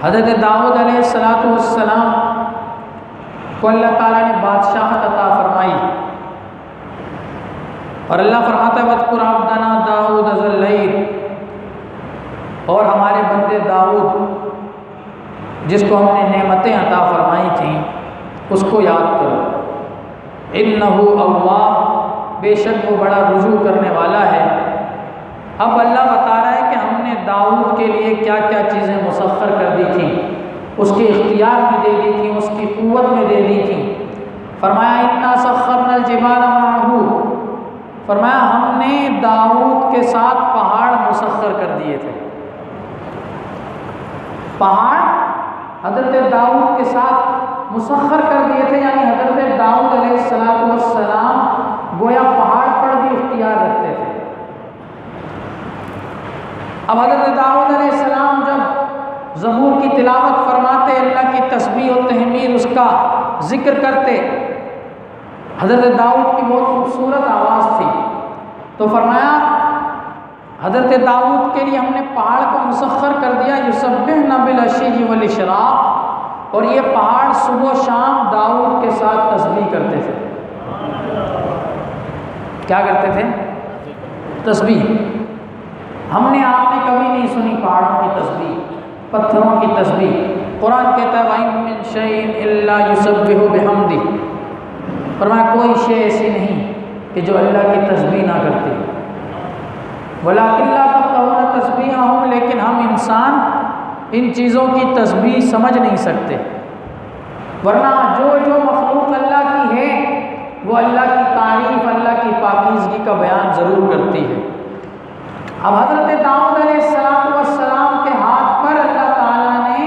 हज़रत दाऊद अलैहिस्सलाम को अल्लाह ताला ने बादशाहत अता फरमाई और अल्लाह फरमाता है वज़कुर अब्दना दाऊद ज़ल्लैल, और हमारे बंदे दाऊद जिसको हमने नेमतें अता फरमाई थीं उसको याद करो। इन्नहु अव्वाब, बेशक वो बड़ा रुजू करने वाला है। अब अल्लाह बता रहा है कि हमने दाऊद के लिए क्या क्या चीज़ें मुसख्खर कर दी थी, उसके इख्तियार में दे दी थी, उसकी क़ुव्वत में दे दी थी। फरमाया इन्ना सख्खरनल जिबाल मअहू, फरमाया हमने दाऊद के साथ पहाड़ मुसख्खर कर दिए थे। पहाड़ हज़रत दाऊद के साथ मुसख्खर कर दिए थे, यानी हज़रत दाऊद अलैहिस्सलाम गोया पहाड़ पर भी इख्तियार रखते थे। अब हज़रत दाऊद अलैहिस्सलाम जब ज़बूर की तिलावत फरमाते, अल्लाह की तस्बीह और तहमीद उसका ज़िक्र करते, हज़रत दाऊद की बहुत खूबसूरत आवाज़ थी, तो फरमाया हज़रत दाऊद के लिए हमने पहाड़ को मुसख्खर कर दिया। युसब्बिहना बिल-अशी वल इशराक़, और ये पहाड़ सुबह शाम दाऊद के साथ तस्बीह करते थे। क्या करते थे? तस्बीह। हमने आपने कभी नहीं सुनी पहाड़ों की तस्बीह, पत्थरों की तस्बीह। कुरान कहता है वइन मिन शैइन इल्ला युसब्बिहु बिहम्दी, फरमाया कोई शे ऐसी नहीं कि जो अल्लाह की तस्बीह ना करती। वलाकिन ला तफ़क़हून तस्बीहहुम, लेकिन हम इंसान इन चीज़ों की तस्बीह समझ नहीं सकते। वरना जो जो मखलूक अल्लाह की है वो अल्लाह की तारीफ़, अल्लाह की पाकीज़गी का बयान ज़रूर करती है। अब हज़रत दाऊद अलैहिस्सलाम के हाथ पर अल्लाह ताला ने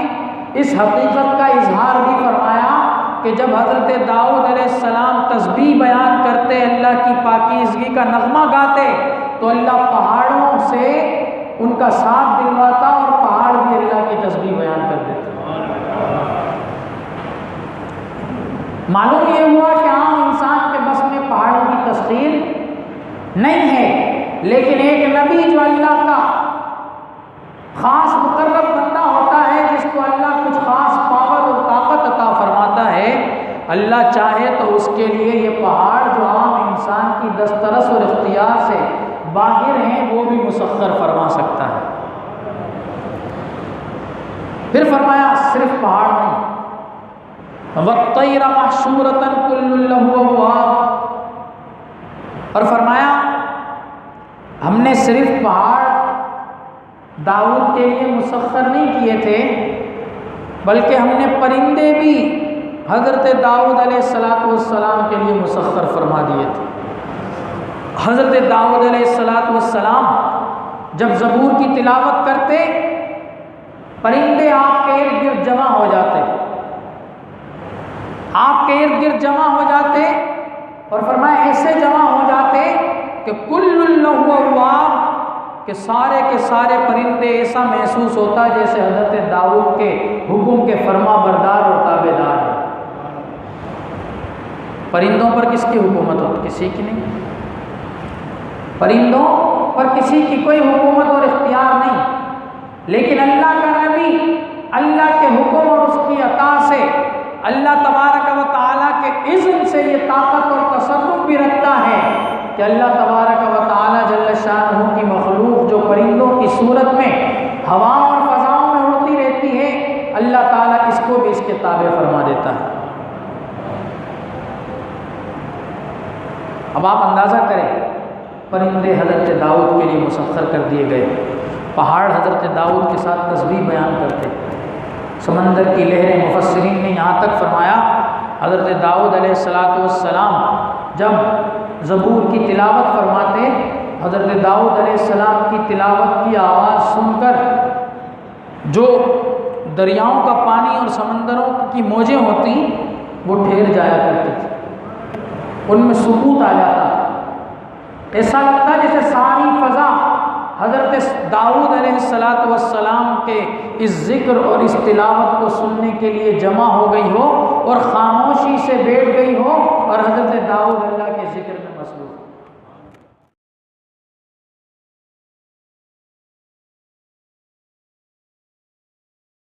इस हकीकत का इजहार भी फरमाया कि जब हज़रत दाऊद अलैहिस्सलाम तस्बीह बयान करते, अल्लाह की पाकीज़गी का नग़मा गाते, तो अल्लाह पहाड़ों से उनका साथ दिलवाता और पहाड़ भी अल्लाह की तस्बीह बयान कर देते। मालूम ये हुआ कि आम इंसान के बस में पहाड़ों की तस्खीर नहीं है, लेकिन एक नबी जो अल्लाह का ख़ास मुकर्रब बंदा होता है, जिसको अल्लाह कुछ ख़ास पावर और ताकत अता फरमाता है, अल्लाह चाहे तो उसके लिए ये पहाड़ जो आम इंसान की दस्तरस और इख्तियार से बाहिर हैं वो भी मुसख्खर फरमा सकता है। फिर फरमाया सिर्फ पहाड़ नहीं, वत्तैर महशूरतन कुल्लुन लहू अव्वाब, और फरमाया हमने सिर्फ पहाड़ दाऊद के लिए मुसख्खर नहीं किए थे, बल्कि हमने परिंदे भी हज़रत दाऊद अलैहिस्सलाम के लिए मुसख्खर फरमा दिए थे। हज़रत दाऊद अलैहिस्सलाम जब ज़बूर की तिलावत करते, परिंदे आपके इर्द गिर्द जमा हो जाते, आपके इर्द गिर्द जमा हो जाते, और फरमाया ऐसे जमा हो जाते कि कुल्लुन लहू अव्वाब, कि सारे के सारे परिंदे ऐसा महसूस होता है जैसे हज़रत दाऊद के हुक्म के फरमा बरदार और ताबेदार हैं। परिंदों पर किसकी हुकूमत होती? किसी की नहीं। परिंदों पर किसी की कोई हुकूमत और इख्तियार नहीं, लेकिन अल्लाह का नबी अल्लाह के हुक्म और उसकी अता से, अल्लाह तबारक व तआला के इज़्न से ये ताकत और तसर्रुफ़ भी रखता है कि अल्लाह तबारक व तआला जल्ल शानुहु की मखलूक जो परिंदों की सूरत में हवाओं और फ़ज़ाओं में उड़ती रहती है, अल्लाह ताला इसको भी इसके ताबे फरमा देता है। अब आप अंदाज़ा करें, परिंदे हज़रत दाऊद के लिए मुसख्खर कर दिए गए, पहाड़ हज़रत दाऊद के साथ तस्बीह बयान करते, समंदर की लहरें। मुफस्सिरीन ने यहाँ तक फरमाया हज़रत दाऊद अलैहिस्सलाम जब ज़बूर की तिलावत फरमाते, हज़रत दाऊद अलैहिस्सलाम की तिलावत की आवाज़ सुनकर जो दरियाओं का पानी और समंदरों की मौजें होती वो ठहर जाया करती थी, उनमें सुकूत आ जाता। ऐसा लगता जैसे सारी फ़ज़ा हज़रत दाऊद अलैहिस्सलाम के इस ज़िक्र और इस तिलावत को सुनने के लिए जमा हो गई हो और ख़ामोशी से बैठ गई हो और हज़रत दाऊद अल्लाह के ज़िक्र